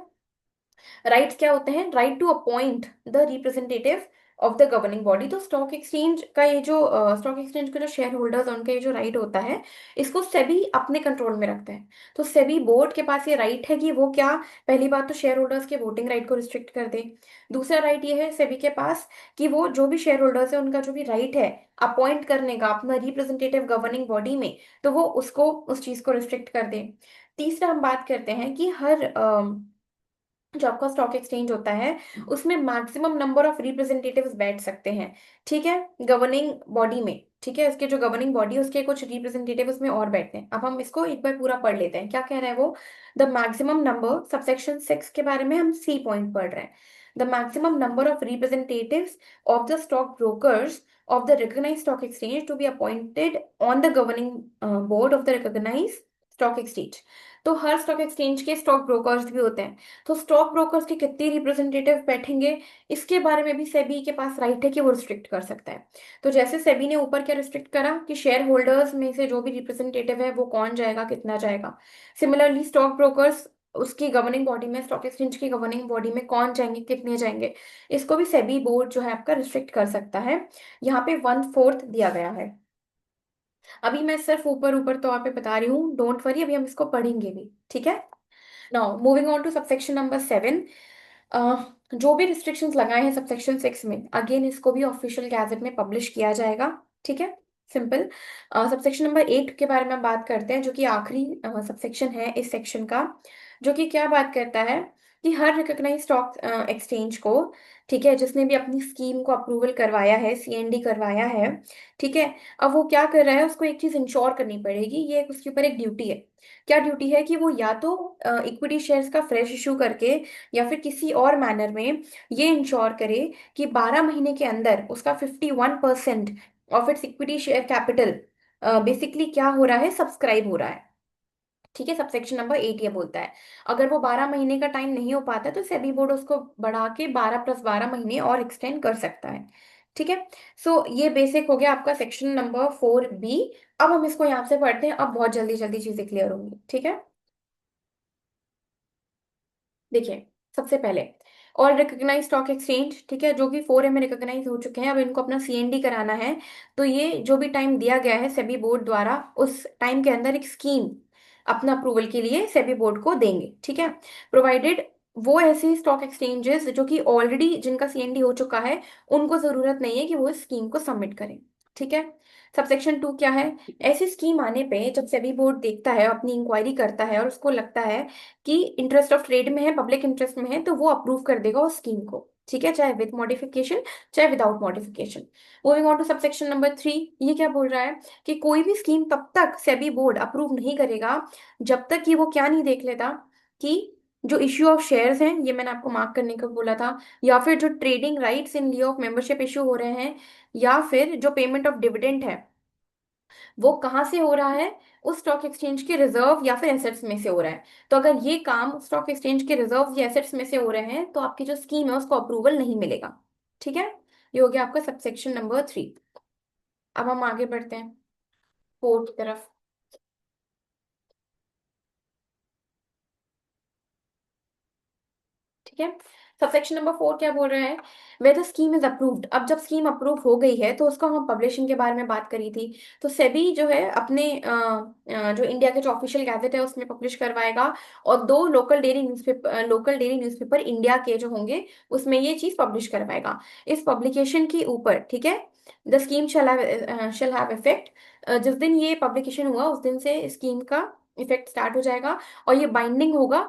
राइट्स क्या होते हैं, right to appoint the representative of the governing body. तो स्टॉक एक्सचेंज का ये जो स्टॉक एक्सचेंज के जो शेयर होल्डर्स हैं उनका ये जो राइट होता है, इसको सेबी अपने कंट्रोल में रखता है। तो सेबी बोर्ड के पास ये राइट है कि वो क्या, पहली बात तो शेयर होल्डर्स के वोटिंग राइट को रिस्ट्रिक्ट कर दे। दूसरा राइट ये है सेबी के पास कि वो जो भी शेयर होल्डर्स है उनका जो भी राइट है अपॉइंट करने का अपना रिप्रेजेंटेटिव गवर्निंग बॉडी में, तो वो उसको उस चीज को रिस्ट्रिक्ट कर दे। तीसरा हम बात करते हैं कि हर जो आपका स्टॉक एक्सचेंज होता है उसमें मैक्सिमम नंबर ऑफ रिप्रेजेंटेटिव्स बैठ सकते हैं। ठीक है, गवर्निंग बॉडी में। ठीक है, उसके जो गवर्निंग बॉडी है उसके कुछ रिप्रेजेंटेटिव उसमें और बैठते हैं। अब हम इसको एक बार पूरा पढ़ लेते हैं, क्या कह रहा है वो। द मैक्सिमम नंबर, सबसेक्शन 6 के बारे में हम सी पॉइंट पढ़ रहे हैं। The maximum number of representatives of the stock brokers of the recognized stock exchange to be appointed on the governing board of the recognized stock exchange। तो हर stock exchange के stock brokers भी होते हैं। तो stock brokers के कितने representative बैठेंगे, इसके बारे में भी सेबी के पास राइट है कि वो रिस्ट्रिक्ट कर सकता है। तो जैसे सेबी ने ऊपर क्या रिस्ट्रिक्ट करा कि शेयर होल्डर्स में से जो भी रिप्रेजेंटेटिव है वो कौन जाएगा, कितना जाएगा, सिमिलरली स्टॉक ब्रोकर्स उसकी गवर्निंग बॉडी में, स्टॉक एक्सचेंज की गवर्निंग बॉडी में कौन जाएंगे, कितने जाएंगे, इसको भी सेबी बोर्ड जो है आपका रिस्ट्रिक्ट कर सकता है। यहाँ पे 1/4 दिया गया है। अभी मैं सिर्फ ऊपर ऊपर तो आप पे बता रही हूँ, डोंट वरी, अभी हम इसको पढ़ेंगे भी। ठीक है, now moving on to subsection number 7। जो भी रिस्ट्रिक्शंस लगाए हैं सबसेक्शन 6 में, अगेन इसको भी ऑफिशियल गैजेट में पब्लिश किया जाएगा। ठीक है, सिंपल। सबसेक्शन नंबर 8 के बारे में हम बात करते हैं, जो कि आखिरी सबसेक्शन है इस सेक्शन का, जो कि क्या बात करता है कि हर रिकॉग्नाइज स्टॉक एक्सचेंज को, ठीक है, जिसने भी अपनी स्कीम को अप्रूवल करवाया है, सीएनडी करवाया है, ठीक है, अब वो क्या कर रहा है, उसको एक चीज इंश्योर करनी पड़ेगी, ये उसके ऊपर एक ड्यूटी है। क्या ड्यूटी है कि वो या तो इक्विटी शेयर्स का फ्रेश इशू करके या फिर किसी और मैनर में ये इंश्योर करे कि 12 महीने के अंदर उसका 51% of its equity share capital basically क्या हो रहा है, सब्सक्राइब हो रहा है। ठीक है, सबसेक्शन नंबर 8 ये बोलता है, अगर वो 12 महीने का टाइम नहीं हो पाता तो सेबी बोर्ड उसको बढ़ा के 12 + 12 महीने और एक्सटेंड कर सकता है। ठीक है। सो ये बेसिक हो गया आपका सेक्शन नंबर 4B। अब हम इसको यहाँ से पढ़ते हैं, अब बहुत जल्दी जल्दी चीजें क्लियर होंगी। ठीक है, देखिए, सबसे पहले और रिकॉग्नाइज स्टॉक एक्सचेंज, ठीक है, जो कि 4A में रिकॉग्नाइज हो चुके हैं, अब इनको अपना सीएनडी कराना है। तो ये जो भी टाइम दिया गया है सेबी बोर्ड द्वारा, उस टाइम के अंदर एक स्कीम अपना अप्रूवल के लिए सेबी बोर्ड को देंगे। ठीक है, प्रोवाइडेड वो ऐसे स्टॉक एक्सचेंजेस जो कि ऑलरेडी जिनका सीएनडी हो चुका है, उनको जरूरत नहीं है कि वो इस स्कीम को सबमिट करें। ठीक है, सबसेक्शन 2 क्या है, ऐसी स्कीम आने पे जब सेबी बोर्ड देखता है, अपनी इंक्वायरी करता है और उसको लगता है कि इंटरेस्ट ऑफ ट्रेड में है, पब्लिक इंटरेस्ट में है, तो वो अप्रूव कर देगा उस स्कीम को। ठीक है, चाहे विद मॉडिफिकेशन चाहे without modification. Moving on to subsection number 3, ये क्या बोल रहा है कि कोई भी स्कीम तब तक सेबी बोर्ड अप्रूव नहीं करेगा जब तक कि वो क्या नहीं देख लेता कि जो इश्यू ऑफ शेयर्स हैं, ये मैंने आपको मार्क करने को बोला था, या फिर जो trading rights in लिeu of membership issue हो रहे हैं, या फिर जो पेमेंट ऑफ डिविडेंड है, वो कहाँ से हो रहा है, उस स्टॉक एक्सचेंज के रिजर्व या फिर एसेट्स में से हो रहा है। तो अगर ये काम स्टॉक एक्सचेंज के रिजर्व या एसेट्स में से हो रहे हैं तो आपकी जो स्कीम है उसको अप्रूवल नहीं मिलेगा। ठीक है, ये हो गया आपका सबसेक्शन नंबर 3। अब हम आगे बढ़ते हैं 4 की तरफ। ठीक है, सबसेक्शन नंबर 4 क्या बोल रहा है, वेदर स्कीम इज अप्रूव्ड। अब जब स्कीम अप्रूव हो गई है तो उसको हम पब्लिशिंग के बारे में बात करी थी, तो सेबी जो है अपने जो इंडिया के जो ऑफिशियल गैजेट है उसमें पब्लिश करवाएगा, और 2 लोकल डेली न्यूज़पेपर इंडिया के जो होंगे उसमें ये चीज पब्लिश करवाएगा। इस पब्लिकेशन के ऊपर, ठीक है, the scheme shall have effect, जिस दिन ये पब्लिकेशन हुआ उस दिन से स्कीम का इफेक्ट स्टार्ट हो जाएगा, और ये बाइंडिंग होगा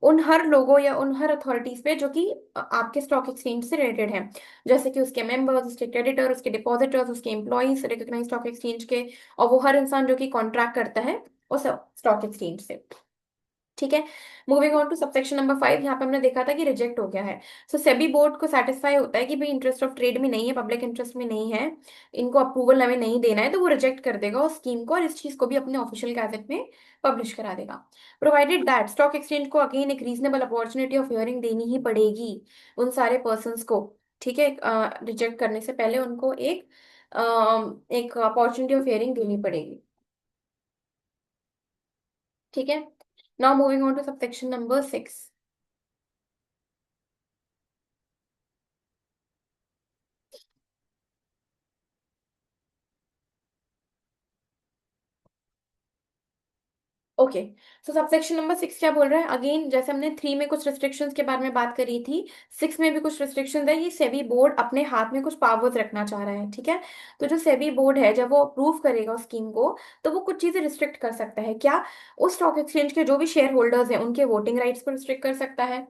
उन हर लोगों या उन हर अथॉरिटीज पे जो कि आपके स्टॉक एक्सचेंज से रिलेटेड हैं, जैसे कि उसके मेंबर्स, उसके क्रेडिटर, उसके डिपॉजिटर्स, उसके एम्प्लॉइज रिकॉग्नाइज स्टॉक एक्सचेंज के, और वो हर इंसान जो कि कॉन्ट्रैक्ट करता है उस स्टॉक एक्सचेंज से। ठीक है, moving on to subsection number 5, यहाँ पे हमने देखा था कि रिजेक्ट हो गया है। सो सेबी बोर्ड को सेटिस्फाई होता है कि भाई इंटरेस्ट ऑफ ट्रेड में नहीं है, पब्लिक इंटरेस्ट में नहीं है, इनको अप्रूवल हमें नहीं देना है, तो वो रिजेक्ट कर देगा उस स्कीम को और इस चीज को भी अपने ऑफिशियल गैजेट में पब्लिश करा देगा। प्रोवाइडेड दैट स्टॉक एक्सचेंज को अगेन एक रीजनेबल अपॉर्चुनिटी ऑफ हियरिंग देनी ही पड़ेगी उन सारे पर्सन को। ठीक है, रिजेक्ट करने से पहले उनको एक अपॉर्चुनिटी ऑफ हियरिंग देनी पड़ेगी। ठीक है, now moving on to subsection number 6। Okay, so subsection number 6 क्या बोल रहा है, अगेन जैसे हमने 3 में कुछ रिस्ट्रिक्शंस के बारे में बात करी थी, 6 में भी कुछ रिस्ट्रिक्शंस है। ये सेबी बोर्ड अपने हाथ में कुछ पावर्स रखना चाह रहा है। ठीक है, तो जो सेबी बोर्ड है जब वो अप्रूव करेगा उस स्कीम को, तो वो कुछ चीजें रिस्ट्रिक्ट कर सकता है। क्या, उस स्टॉक एक्सचेंज के जो भी शेयर होल्डर्स हैं उनके वोटिंग राइट्स को रिस्ट्रिक्ट कर सकता है।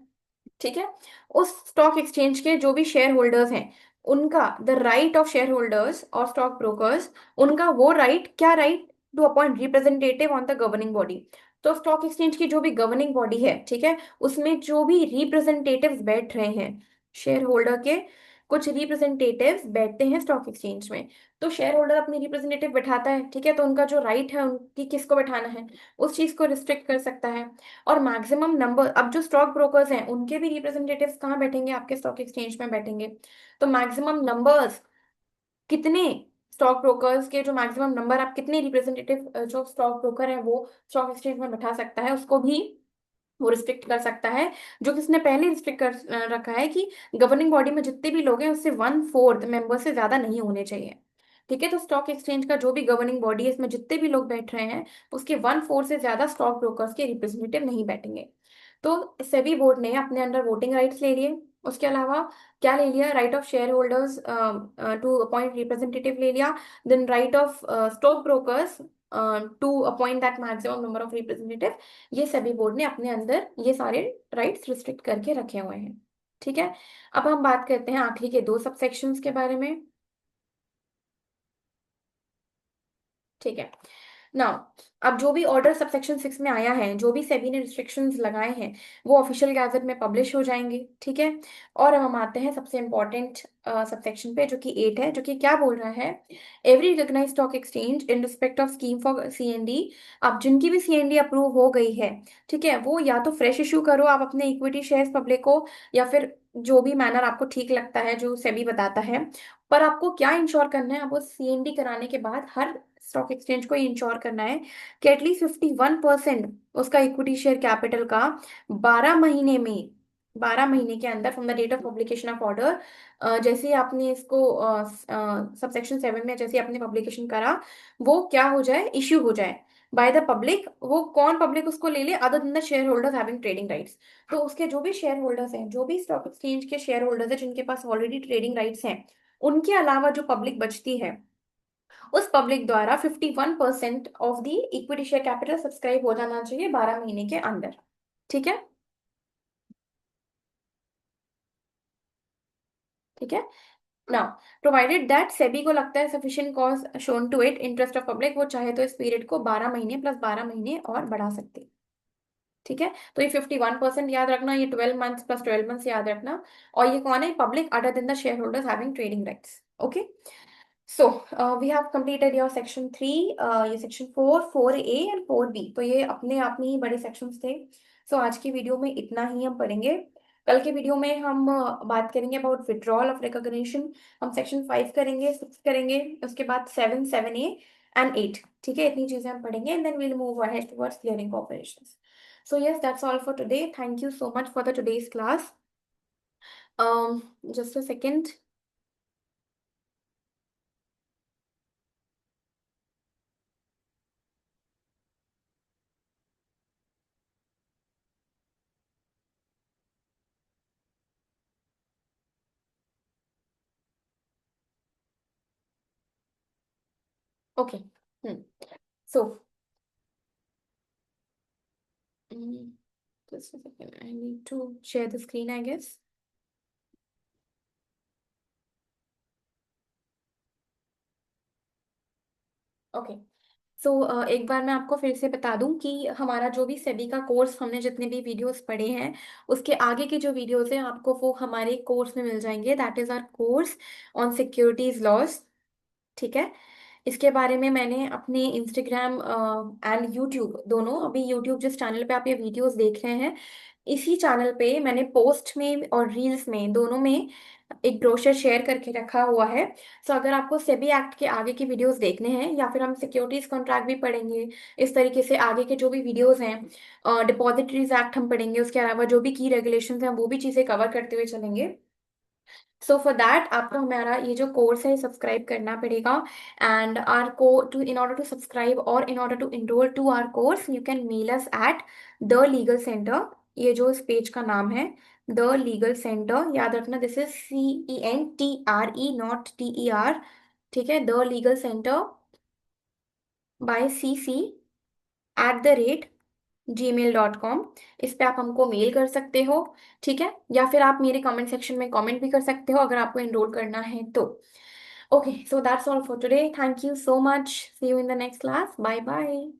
ठीक है, उस स्टॉक एक्सचेंज के जो भी शेयर होल्डर्स हैं उनका the right of share holders और स्टॉक ब्रोकर्स, उनका वो राइट, क्या right, to appoint representative on the governing body. तो स्टॉक एक्सचेंज की जो भी गवर्निंग बॉडी है, ठीक है, उसमें जो भी रिप्रेजेंटेटिव्स बैठ रहे हैं, शेयर होल्डर के कुछ रिप्रेजेंटेटिव्स बैठते हैं स्टॉक एक्सचेंज में। तो शेयर होल्डर अपनी रिप्रेजेंटेटिव बैठाता है, ठीक है, तो उनका जो राइट है उनकी किसको बैठाना है, उस चीज को रिस्ट्रिक्ट कर सकता है। और मैक्सिमम नंबर, अब जो स्टॉक ब्रोकर्स हैं उनके भी रिप्रेजेंटेटिव्स कहाँ बैठेंगे, आपके स्टॉक एक्सचेंज में बैठेंगे। तो मैक्सिमम नंबर्स कितने, स्टॉक ब्रोकर्स के जो मैक्सिमम नंबर, आप कितने रिप्रेजेंटेटिव जो स्टॉक ब्रोकर है वो स्टॉक एक्सचेंज में बैठा सकता है, उसको भी वो रिस्ट्रिक्ट कर सकता है। जो किसने पहले रिस्ट्रिक्ट कर रखा है कि गवर्निंग बॉडी में जितने भी लोग हैं उससे 1/4 मेंबर से ज्यादा नहीं होने चाहिए। ठीक है, तो स्टॉक एक्सचेंज का जो भी गवर्निंग बॉडी है, इसमें जितने भी लोग बैठ रहे हैं उसके 1/4 से ज्यादा स्टॉक ब्रोकर्स के रिप्रेजेंटेटिव नहीं बैठेंगे। तो सेबी बोर्ड ने अपने अंडर वोटिंग राइट्स ले लिए। उसके अलावा क्या ले लिया, right of share holders to appoint representative ले लिया। Then right of stock brokers to appoint that maximum number of representative. ये सेबी बोर्ड ने अपने अंदर ये सारे राइट्स रिस्ट्रिक्ट करके रखे हुए हैं। ठीक है। अब हम बात करते हैं आखिरी के दो सबसेक्शंस के बारे में। ठीक है। नाउ, अब जो भी ऑर्डर सबसेक्शन 6 में आया है, जो भी सेबी ने रिस्ट्रिक्शंस लगाए हैं, वो ऑफिशियल गैजेट में पब्लिश हो जाएंगे। ठीक है। और अब हम आते हैं सबसे इंपॉर्टेंट सबसेक्शन पे, जो कि 8 है, जो कि क्या बोल रहा है। Every recognised stock exchange in respect of scheme for CND. अब जिनकी भी सीएनडी अप्रूव हो गई है, ठीक है, वो या तो फ्रेश इशू करो आप अपने इक्विटी शेयर्स पब्लिक को, या फिर जो भी मैनर आपको ठीक लगता है जो सेबी बताता है। पर आपको क्या इंश्योर करना है, आपको सीएनडी कराने के बाद हर स्टॉक एक्सचेंज को इंश्योर करना है कि एटलीस्ट 51% उसका इक्विटी शेयर कैपिटल का 12 महीने में, 12 महीने के अंदर from the date of publication of order, जैसे ही आपने इसको सबसेक्शन 7 में जैसे ही आपने पब्लिकेशन करा, वो क्या हो जाए, इश्यू हो जाए बाय द पब्लिक। वो कौन पब्लिक उसको ले ले, other than the share holders having trading rights. तो उसके जो भी शेयर होल्डर्स हैं, जो भी स्टॉक एक्सचेंज के शेयर होल्डर्स हैं जिनके पास ऑलरेडी ट्रेडिंग राइट्स हैं, उनके अलावा जो पब्लिक बचती है, उस पब्लिक द्वारा 51% of the equity share capital subscribe हो जाना चाहिए 12 महीने के अंदर। ठीक है। ठीक है। नाउ, प्रोवाइडेड दैट सेबी को लगता है sufficient cause shown to it interest of public, वो चाहे तो इस पीरियड को 12 महीने प्लस 12 महीने और बढ़ा सकते हैं। ठीक है। तो ये 51% याद रखना, ये 12 मंथ्स प्लस 12 मंथ्स याद रखना। और ये कौन है, public other than the share holders having trading rights. Okay. So, we have completed your section 3, ये section 4, 4A and 4B। तो ये अपने आप में ही बड़े sections थे। So, आज की वीडियो में इतना ही हम पढ़ेंगे। कल के वीडियो में हम बात करेंगे अबाउट विड्रॉल ऑफ रिकॉग्निशन। हम सेक्शन 5 करेंगे, 6 करेंगे, उसके बाद 7, 7A एंड 8। ठीक है, इतनी चीजें हम पढ़ेंगे and then we'll move ahead towards clearing operations. So yes, that's all for today. Thank you so much for the today's class. Just a second. Okay. Hmm. So, mm, just a second. I need to share the screen, I guess. Okay. So एक बार मैं आपको फिर से बता दूं कि हमारा जो भी सेबी का कोर्स, हमने जितने भी वीडियोस पढ़े हैं, उसके आगे के जो वीडियोस हैं आपको वो हमारे कोर्स में मिल जाएंगे। That is our course on securities laws. ठीक है। इसके बारे में मैंने अपने इंस्टाग्राम एंड यूट्यूब दोनों, अभी यूट्यूब जिस चैनल पे आप ये वीडियोस देख रहे हैं, इसी चैनल पे मैंने पोस्ट में और रील्स में दोनों में एक ब्रोशर शेयर करके रखा हुआ है। सो अगर आपको सेबी एक्ट के आगे की वीडियोस देखने हैं, या फिर हम सिक्योरिटीज कॉन्ट्रैक्ट भी पढ़ेंगे, इस तरीके से आगे के जो भी वीडियोस हैं, डिपॉजिटरीज एक्ट हम पढ़ेंगे, उसके अलावा जो भी की रेगुलेशंस हैं वो भी चीज़ें कवर करते हुए चलेंगे। सो फॉर दैट आपको हमारा ये जो कोर्स है सब्सक्राइब करना पड़ेगा। एंड आर को to in order to subscribe और in order to enroll to our course, you can mail us at the legal centre. ये जो इस पेज का नाम है, द लीगल सेंटर, याद रखना, this is CENTRE not TER। ठीक है, the legal centre bye CC@gmail.com। इस पे आप हमको मेल कर सकते हो। ठीक है, या फिर आप मेरे कमेंट सेक्शन में कमेंट भी कर सकते हो अगर आपको एनरोल करना है तो। Okay, so that's all for today. Thank you so much. See you in the next class. Bye bye.